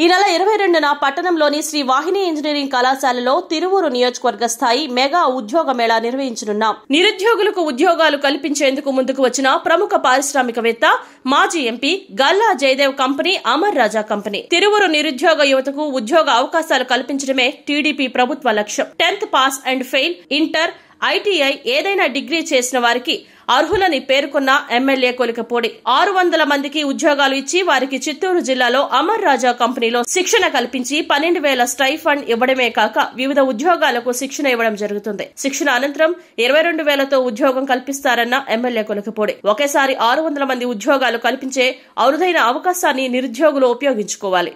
ఈ నెల 22న పట్టణంలోని శ్రీ వాహిని ఇంజనీరింగ్ కళాశాలలో తిరువూరు నియోజకవర్గ స్థాయి మెగా ఉద్యోగ మేళా నిర్వహించనున్నాం. నిరుద్యోగులకు ఉద్యోగాలు కల్పించేందుకు ముందుకు వచ్చిన ప్రముఖ పారిశ్రామికవేత్త మాజీ ఎంపీ గల్లా జయదేవ్ కంపెనీ అమర్ రాజా కంపెనీ తిరువూరు నిరుద్యోగ యువతకు ఉద్యోగ అవకాశాలు కల్పించడమే టీడీపీ ప్రభుత్వ లక్ష్యం. 10th pass and fail, inter, ITI ఏదైనా డిగ్రీ చేసిన వారికి అర్హులని పేర్కొన్న ఎమ్మెల్యే కొలికపూడి 600 మందికి ఉద్యోగాలు ఇచ్చి వారికి చిత్తూరు జిల్లాలో అమర్ రాజా కంపెనీలో శిక్షణ కల్పించి 12,000 స్టైఫండ్ ఇవ్వడమే కాక వివిధ ఉద్యోగాలకు శిక్షణ ఇవ్వడం జరుగుతుంది. శిక్షణ అనంతరం 22,000తో ఉద్యోగం కల్పిస్తారన్న ఎమ్మెల్యే కొలికపూడి ఒకేసారి 600 మంది ఉద్యోగాలు కల్పించే అరుదైన అవకాశాన్ని నిరుద్యోగులు ఉపయోగించుకోవాలి.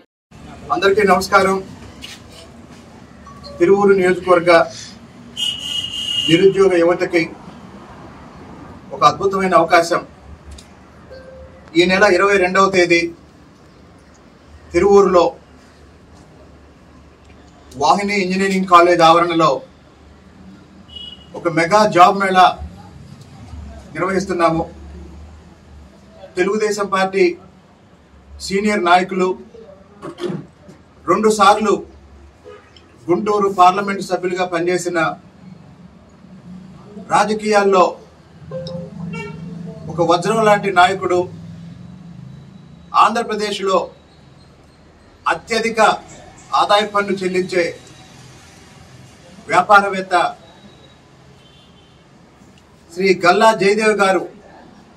అందరికీ నమస్కారం. తిరువూరు నియోజకవర్గ నిరుద్యోగ యువతకి ఒక అద్భుతమైన అవకాశం. ఈ నెల 22వ తేదీ తిరువూరులో వాహిని ఇంజనీరింగ్ కాలేజ్ ఆవరణలో ఒక మెగా జాబ్ మేళా నిర్వహిస్తున్నాము. తెలుగుదేశం పార్టీ సీనియర్ నాయకులు 2 సార్లు గుంటూరు పార్లమెంటు సభ్యులుగా పనిచేసిన, రాజకీయాల్లో ఒక వజ్రం లాంటి నాయకుడు, ఆంధ్రప్రదేశ్లో అత్యధిక ఆదాయ పన్ను చెల్లించే వ్యాపారవేత్త శ్రీ గల్లా జయదేవ్ గారు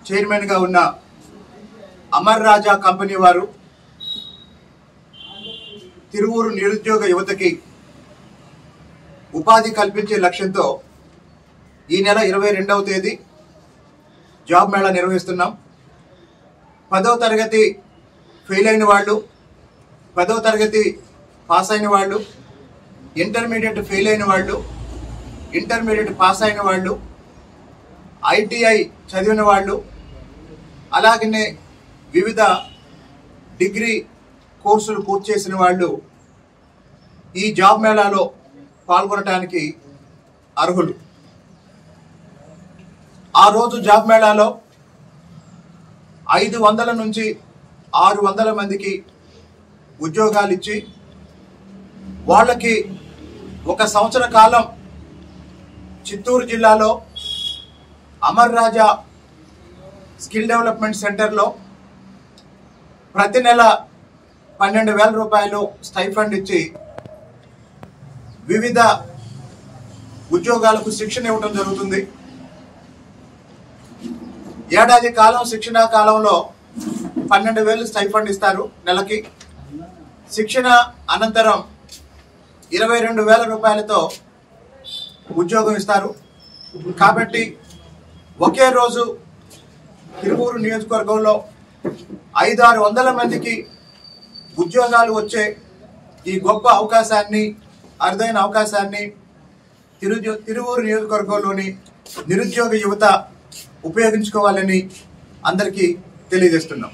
చైర్మన్గా ఉన్న అమర్ రాజా కంపెనీ వారు తిరువూరు నిరుద్యోగ యువతకి ఉపాధి కల్పించే లక్ష్యంతో ఈ నెల 22వ తేదీ జాబ్ మేళా నిర్వహిస్తున్నాం. 10వ తరగతి ఫెయిల్ అయిన వాళ్ళు, 10వ తరగతి పాస్ అయిన వాళ్ళు, ఇంటర్మీడియట్ ఫెయిల్ అయిన వాళ్ళు, ఇంటర్మీడియట్ పాస్ అయిన వాళ్ళు, ఐటీఐ చదివిన వాళ్ళు, అలాగనే వివిధ డిగ్రీ కోర్సులు పూర్తి చేసిన వాళ్ళు ఈ జాబ్ మేళాలో పాల్గొనడానికి అర్హులు. ఆ రోజు జాబ్ మేళాలో 500 నుంచి 600 మందికి ఉద్యోగాలు ఇచ్చి వాళ్ళకి 1 సంవత్సర కాలం చిత్తూరు జిల్లాలో అమర్ రాజా స్కిల్ డెవలప్మెంట్ సెంటర్లో ప్రతి నెల 12,000 రూపాయలు స్టైఫండ్ ఇచ్చి వివిధ ఉద్యోగాలకు శిక్షణ ఇవ్వడం జరుగుతుంది. ఏడాది కాలం శిక్షణ కాలంలో 12,000 స్టైఫండ్ ఇస్తారు నెలకి. శిక్షణ అనంతరం 22,000 రూపాయలతో ఉద్యోగం ఇస్తారు. కాబట్టి ఒకే రోజు తిరువూరు నియోజకవర్గంలో 500-600 మందికి ఉద్యోగాలు వచ్చే ఈ గొప్ప అవకాశాన్ని, అరుదైన అవకాశాన్ని తిరువూరు నియోజకవర్గంలోని నిరుద్యోగ యువత ఉపయోగించుకోవాలని అందరికీ తెలియజేస్తున్నాం.